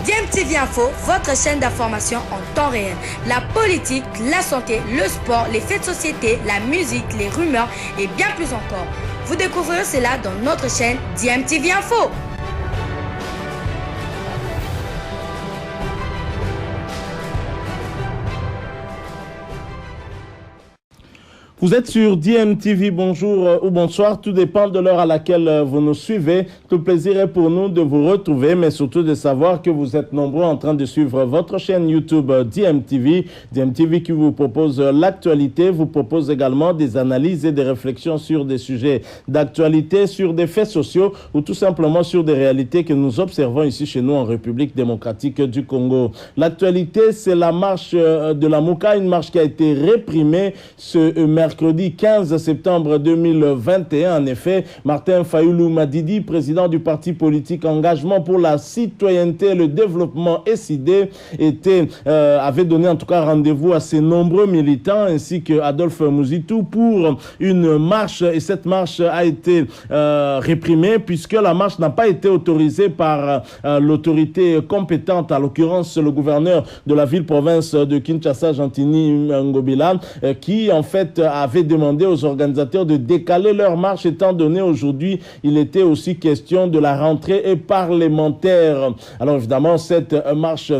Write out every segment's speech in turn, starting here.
DMTV Info, votre chaîne d'information en temps réel. La politique, la santé, le sport, les faits de société, la musique, les rumeurs et bien plus encore. Vous découvrirez cela dans notre chaîne DMTV Info. Vous êtes sur DMTV, bonjour ou bonsoir, tout dépend de l'heure à laquelle vous nous suivez. Tout plaisir est pour nous de vous retrouver, mais surtout de savoir que vous êtes nombreux en train de suivre votre chaîne YouTube DMTV. DMTV qui vous propose l'actualité, vous propose également des analyses et des réflexions sur des sujets d'actualité, sur des faits sociaux ou tout simplement sur des réalités que nous observons ici chez nous en République démocratique du Congo. L'actualité, c'est la marche de la Mouka, une marche qui a été réprimée ce mercredi 15 septembre 2021. En effet, Martin Fayulu Madidi, président du parti politique Engagement pour la citoyenneté et le développement SID, avait donné en tout cas rendez-vous à ses nombreux militants ainsi que Adolphe Mouzitou pour une marche, et cette marche a été réprimée puisque la marche n'a pas été autorisée par l'autorité compétente, à l'occurrence le gouverneur de la ville-province de Kinshasa, Gentini Ngobila, qui en fait avait demandé aux organisateurs de décaler leur marche étant donné aujourd'hui il était aussi question de la rentrée parlementaire. Alors évidemment cette marche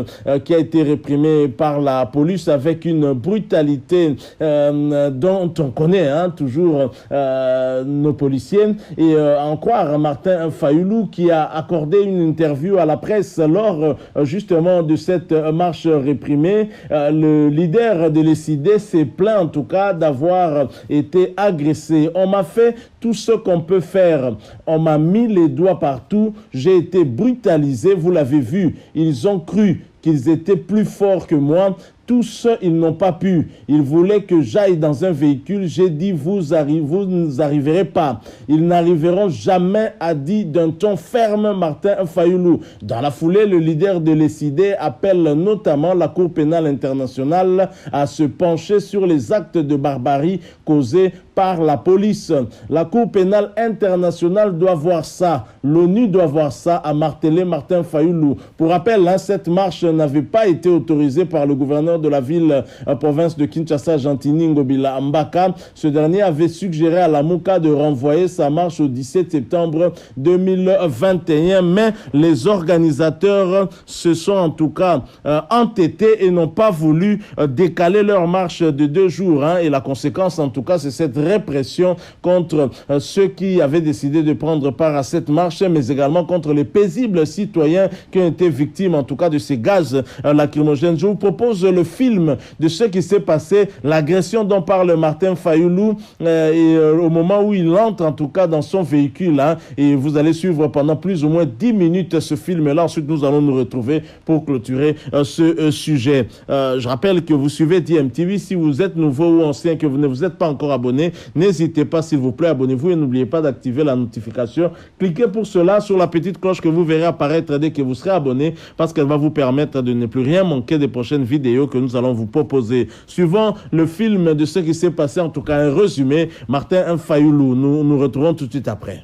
qui a été réprimée par la police avec une brutalité dont on connaît toujours nos policiers, et en croire Martin Fayulu qui a accordé une interview à la presse lors justement de cette marche réprimée. Le leader de l'ESID s'est plaint en tout cas d'avoir été agressé. On m'a fait tout ce qu'on peut faire. On m'a mis les doigts partout. J'ai été brutalisé. Vous l'avez vu. Ils ont cru qu'ils étaient plus forts que moi. Tous, ils n'ont pas pu. Ils voulaient que j'aille dans un véhicule. J'ai dit, vous n'arriverez pas. Ils n'arriveront jamais, a dit d'un ton ferme Martin Fayulu. Dans la foulée, le leader de l'ESID appelle notamment la Cour pénale internationale à se pencher sur les actes de barbarie causés par la police. La Cour pénale internationale doit voir ça. L'ONU doit voir ça, a martelé Martin Fayulu. Pour rappel, cette marche n'avait pas été autorisée par le gouverneur de la ville-province de Kinshasa, Gentini Ngobila Mbaka. Ce dernier avait suggéré à la Mouka de renvoyer sa marche au 17 septembre 2021, mais les organisateurs se sont en tout cas entêtés et n'ont pas voulu décaler leur marche de 2 jours. Et la conséquence, en tout cas, c'est cette répression contre ceux qui avaient décidé de prendre part à cette marche, mais également contre les paisibles citoyens qui ont été victimes, en tout cas, de ces gaz lacrymogènes. Je vous propose le film de ce qui s'est passé, l'agression dont parle Martin Fayulu au moment où il entre en tout cas dans son véhicule. Et vous allez suivre pendant plus ou moins 10 minutes ce film-là. Ensuite, nous allons nous retrouver pour clôturer ce sujet. Je rappelle que vous suivez DMTV. Si vous êtes nouveau ou ancien, que vous ne vous êtes pas encore abonné, n'hésitez pas, s'il vous plaît, abonnez-vous et n'oubliez pas d'activer la notification. Cliquez pour cela sur la petite cloche que vous verrez apparaître dès que vous serez abonné, parce qu'elle va vous permettre de ne plus rien manquer des prochaines vidéos que nous allons vous proposer. Suivant le film de ce qui s'est passé, en tout cas un résumé, Martin Fayulu. Nous nous retrouvons tout de suite après.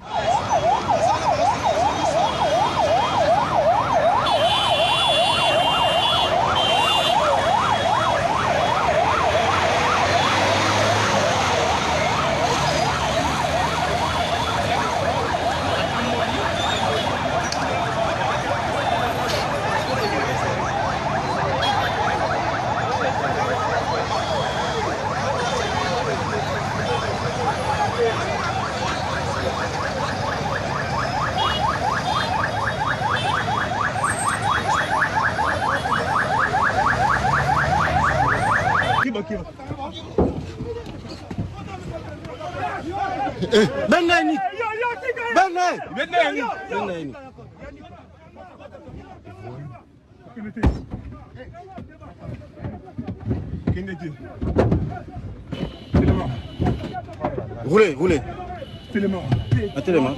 Benani. Roulez. Mettez les mains.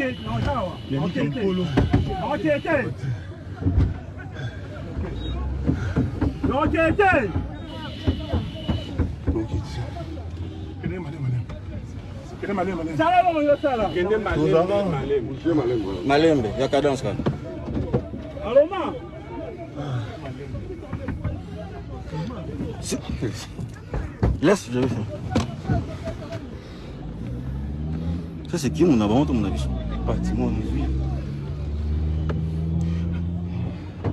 Malembe, ya cadence. Laisse, je vais faire. Ça c'est qui mon avant mon avis? Parti-moi.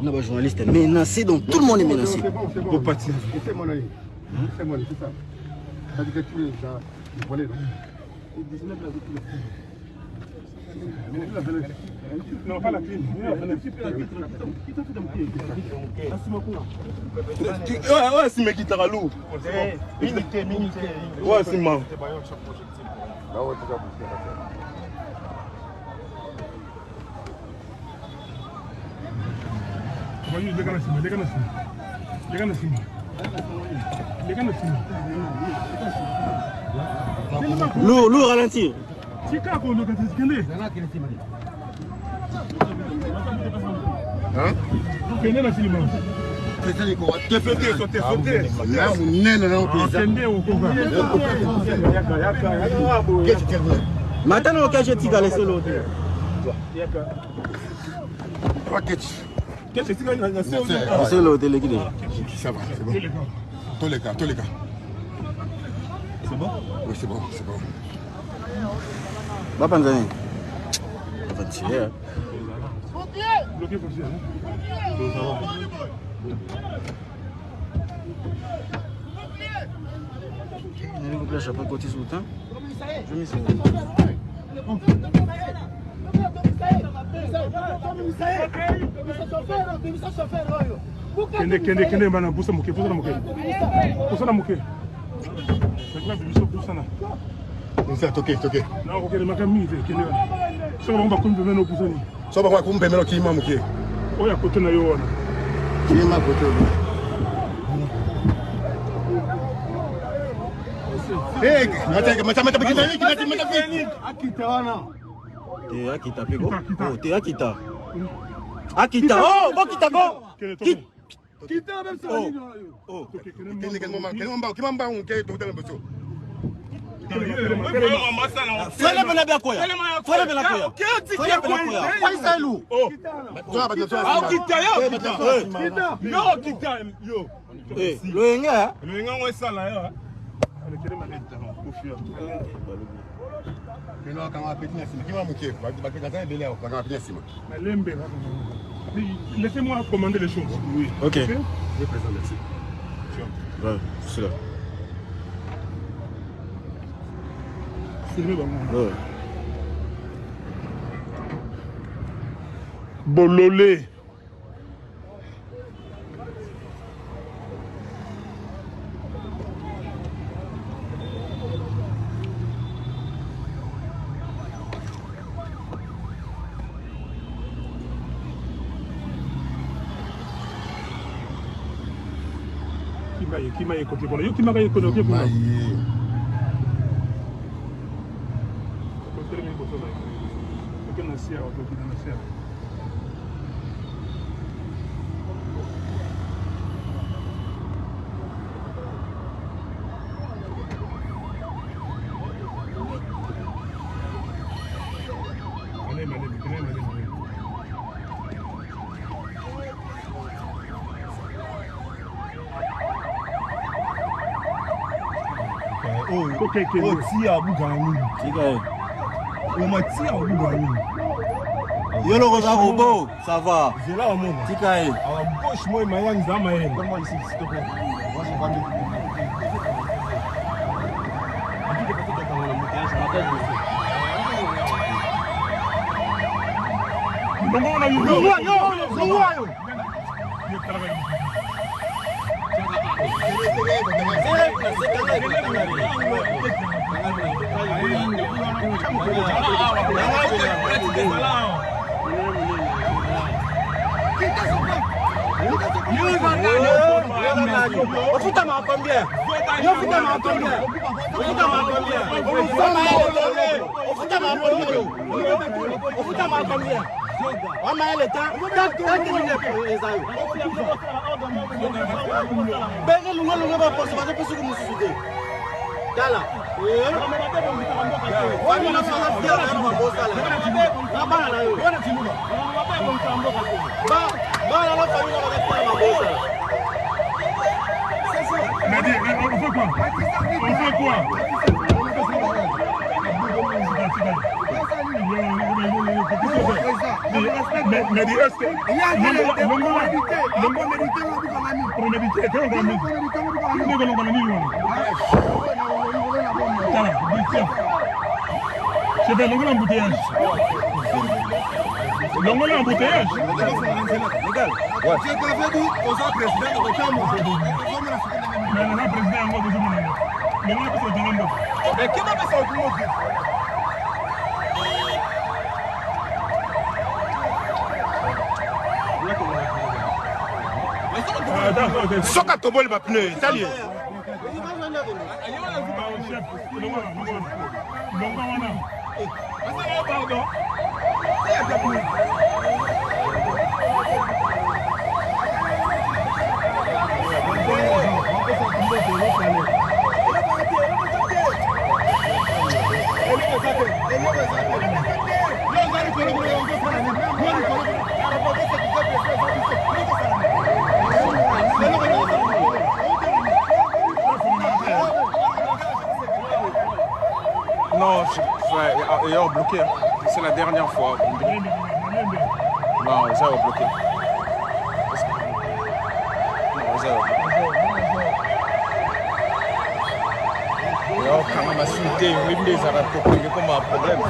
On a un journaliste menacé, donc tout le monde est menacé. C'est bon, c'est bon. C'est mon ami. C'est mon ami, c'est ça. Ça dit que tu es dans le volet, non? Non, pas la clim. Ouais, c'est mec qui t'a lourd. Minité. Ouais, c'est moi. Lourd, ralentir. Hein? Maintenant, quand je t'ai laissé l'autre. C'est l'autre, Ça va, c'est bon. Tous les cas. C'est bon? Oui, c'est bon. Va Panzani. On va tirer. Bloqué pour ça. Je n'ai pas côté sous le temps. Je m'y suis. Kende bana busa muke. C'est toqué. Non, OK, le makami kende. So ba kumbe meno busani. So ba kumbe meno kima muke. Oya kote na yo wana. Kima kote. Hey, mata akita wana. Te akita pego. Oh, te akita. Akita. Oh, bon kita go. Kita même ça. Oh. Quel moment on est dans le bateau. Frère bela bia koya. Faisalu. Oh. Kita yo. Loenga. On sala yo. Laissez-moi commander les choses. Oui. OK. Je présente merci. Ouais, c'est là. Ouais. Bololé. Qui m'a écouté pour le qui m'a écouté pour le Oh, tia Bougani. On m'a tiré à Bougani. Yo le robot, ça va. C'est là au monde. Tikae. Alors, gauche, moi, il m'a dit, donne-moi ici, s'il te plaît. Moi, je vais pas Ba, Soka tobol ba pneu, tali. Non, il est bloqué. C'est la dernière fois. Non, ça va bloquer. Non, ça va bloquer. Quand on m'a insulté, il me a comme un problème.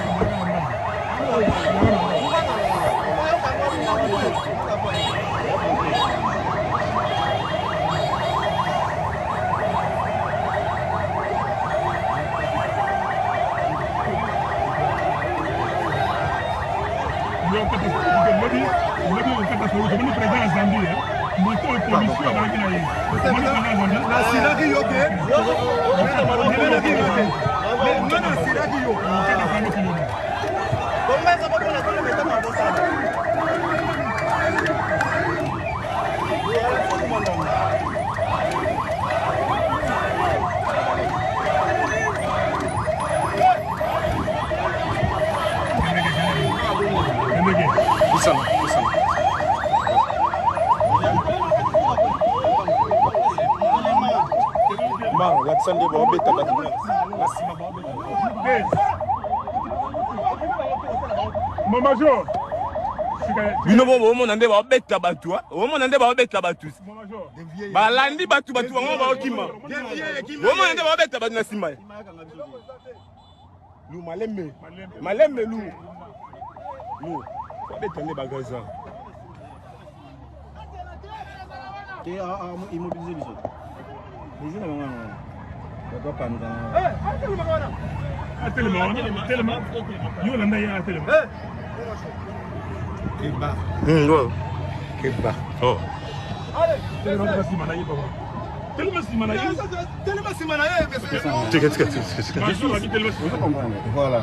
Mon major. Bino bo mo nande ba beta batu ha. O mo nande ba beta batu. Ba landi batu batu ngo ba okima. O mo nande ba beta batu na simba. Lu malembe. Malembe lu. Lu. Ba beta ne bagaza. Ke immobiliser biso. Biso na ngwana. D'accord pas nous. Tellement. Yo la ndaya tellement. Keba. Ouais. Keba. Oh. Tellement si manaye. Voilà.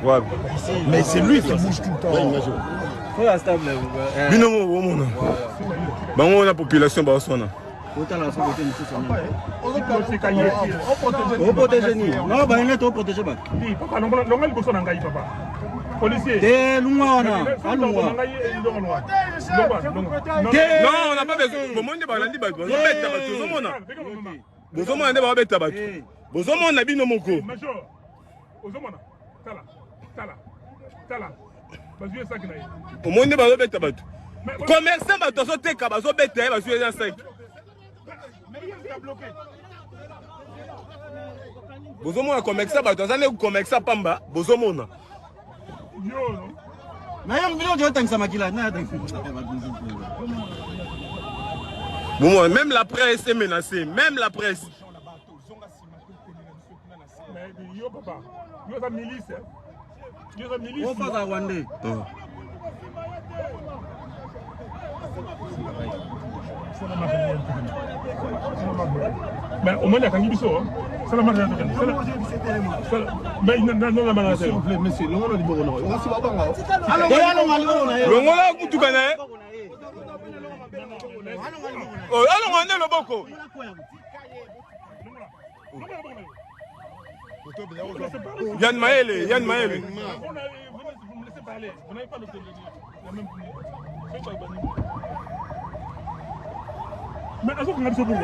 Ouais. Mais c'est lui qui bouge tout le temps. Faut la stable. Binomo womona. Bango na population ba sona. Autant la santé nous on protège ni. Non, ba ngata protéger ba. Papa longa liboso na ngai papa. Policier. Te lungwana. Non, on n'a pas besoin. Bomonde ba landi ba. Beta ba tozomona. Bozomona nde ba beta ba. Bozomona bino moko. Major. Ozomona. Tala. Bazuye ça kinaye. Omonde ba beta ba. Commerçant ba tozo teka ba zo beta ba zuye 5. Bozomona commerçant ba tozo ne commerçant pamba. Bozomona. Mais il y a des gens bon, même la presse est menacée, même la presse. Yo papa, yo sa milice. Yo sa milice. On passe à Rwandais. Mais au moins il y a quand même ça. Ça la marche. Mais non la marche. S'il vous plaît, monsieur, l'on va libérer. On va se battre. Longola kutukana. Alors, on est le boko. Yann Maël. Vous me laissez parler. Vous n'avez pas la même mais est-ce qu'on a besoin de vous?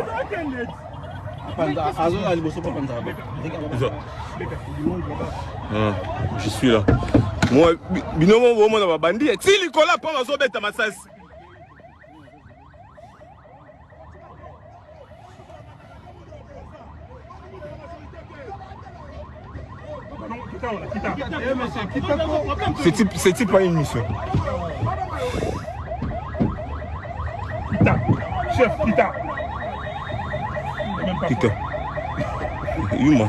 Je suis là. Moi, binomo womo na babandi. Si Nicolas prend la zobeta masas. C'est pas une mission. Kita. Chef, Kita. Kita. Yuma.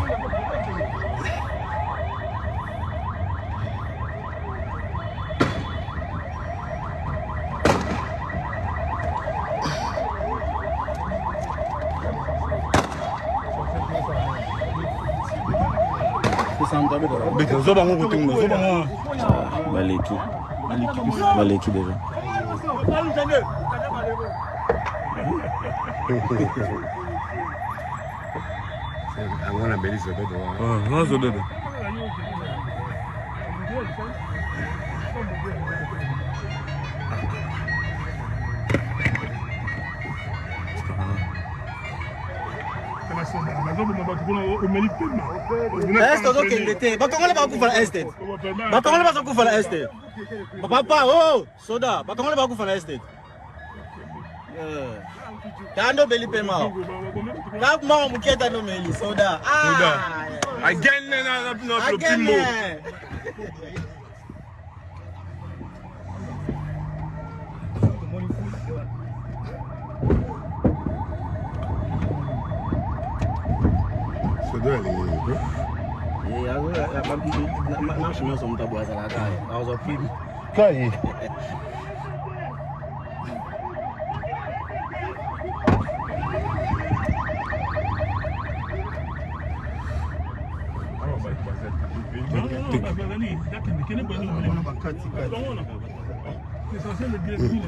Maleki déjà. Agora beleza dodo. Não sou dodo. Papa, oh, soda, bakongole bakufana estate. Kando beli pema. Kap mama muketa no meli soda. Soda. Again na primo. Soda ali. Na shimo so mtabu azala kai. I was a film. Kai.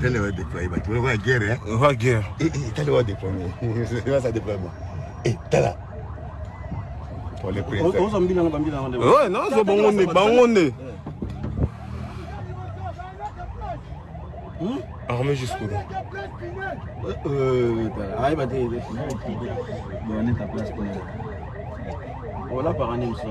Telle va déployer, tu vois la guerre, hein? On va guerre. Telle va déployer. C'est pas ça déploiement. Et telle. Pour les prix. Ouais, non, c'est bon, on est. Armé jusqu'au bout. Voilà par année, monsieur.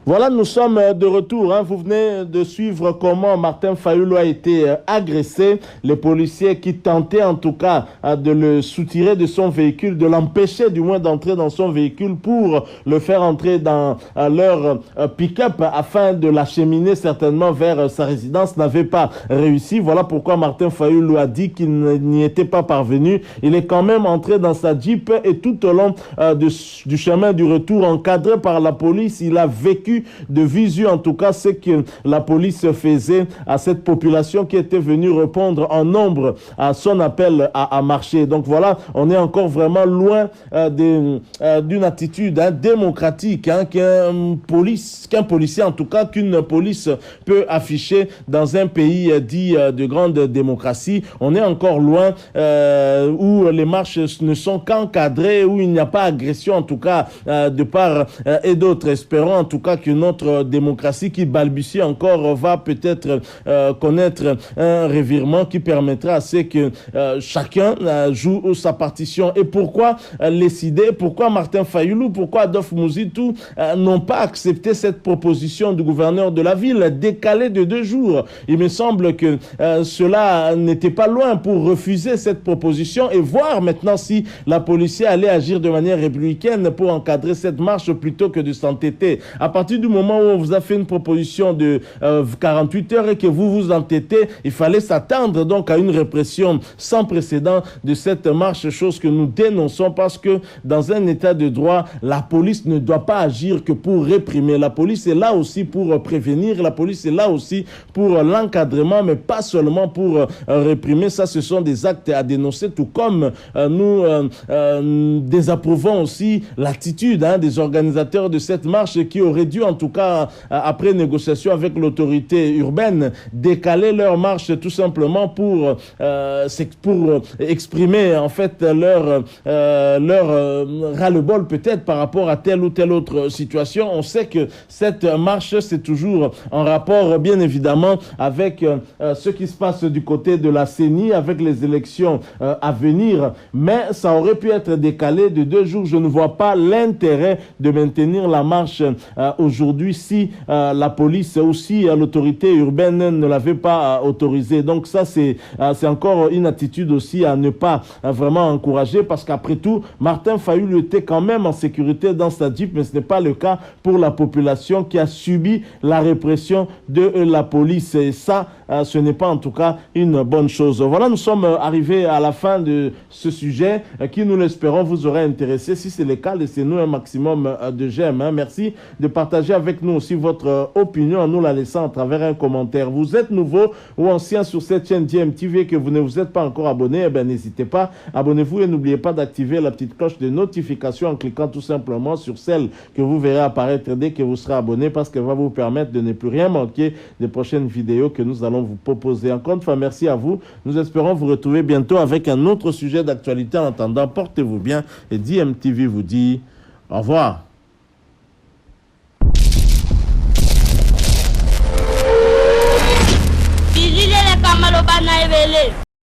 Voilà, nous sommes de retour. Vous venez de suivre comment Martin Fayulu a été agressé. Les policiers qui tentaient en tout cas de le soutirer de son véhicule, de l'empêcher du moins d'entrer dans son véhicule pour le faire entrer dans leur pick-up afin de l'acheminer certainement vers sa résidence, n'avaient pas réussi. Voilà pourquoi Martin Fayulu a dit qu'il n'y était pas parvenu. Il est quand même entré dans sa Jeep et tout au long du chemin du retour, encadré par la police, il a vécu de visu en tout cas ce que la police faisait à cette population qui était venue répondre en nombre à son appel à marcher. Donc voilà, on est encore vraiment loin d'une attitude démocratique qu'un policier en tout cas, qu'une police peut afficher dans un pays dit de grande démocratie. On est encore loin où les marches ne sont qu'encadrées, où il n'y a pas agression en tout cas de part et d'autre. Espérons en tout cas que notre démocratie qui balbutie encore va peut-être connaître un revirement qui permettra à ce que chacun joue sa partition. Et pourquoi les idées, pourquoi Martin Fayulu, pourquoi Adolphe Mouzitou n'ont pas accepté cette proposition du gouverneur de la ville décalée de 2 jours? Il me semble que cela n'était pas loin pour refuser cette proposition et voir maintenant si la police allait agir de manière républicaine pour encadrer cette marche plutôt que de s'entêter. À partir partir du moment où on vous a fait une proposition de 48 heures et que vous vous entêtez, il fallait s'attendre donc à une répression sans précédent de cette marche, chose que nous dénonçons parce que dans un état de droit, la police ne doit pas agir que pour réprimer. La police est là aussi pour prévenir, la police est là aussi pour l'encadrement, mais pas seulement pour réprimer. Ça, ce sont des actes à dénoncer, tout comme nous désapprouvons aussi l'attitude des organisateurs de cette marche qui auraient dû, en tout cas, après négociation avec l'autorité urbaine, décaler leur marche tout simplement pour exprimer en fait leur ras-le-bol peut-être par rapport à telle ou telle autre situation. On sait que cette marche, c'est toujours en rapport bien évidemment avec ce qui se passe du côté de la CENI, avec les élections à venir, mais ça aurait pu être décalé de 2 jours. Je ne vois pas l'intérêt de maintenir la marche aujourd'hui si la police ou si l'autorité urbaine ne l'avait pas autorisé. Donc ça, c'est encore une attitude aussi à ne pas vraiment encourager, parce qu'après tout, Martin Fayulu était quand même en sécurité dans sa Jeep, mais ce n'est pas le cas pour la population qui a subi la répression de la police. Et ça, ce n'est pas en tout cas une bonne chose. Voilà, nous sommes arrivés à la fin de ce sujet qui, nous l'espérons, vous aura intéressé. Si c'est le cas, laissez-nous un maximum de j'aime. Merci de partager avec nous aussi votre opinion en nous la laissant à travers un commentaire. Vous êtes nouveau ou ancien sur cette chaîne DMTV et que vous ne vous êtes pas encore abonné, eh bien, n'hésitez pas, abonnez-vous et n'oubliez pas d'activer la petite cloche de notification en cliquant tout simplement sur celle que vous verrez apparaître dès que vous serez abonné, parce qu'elle va vous permettre de ne plus rien manquer des prochaines vidéos que nous allons vous proposer. Encore une fois, merci à vous. Nous espérons vous retrouver bientôt avec un autre sujet d'actualité. En attendant, portez-vous bien et DMTV vous dit au revoir.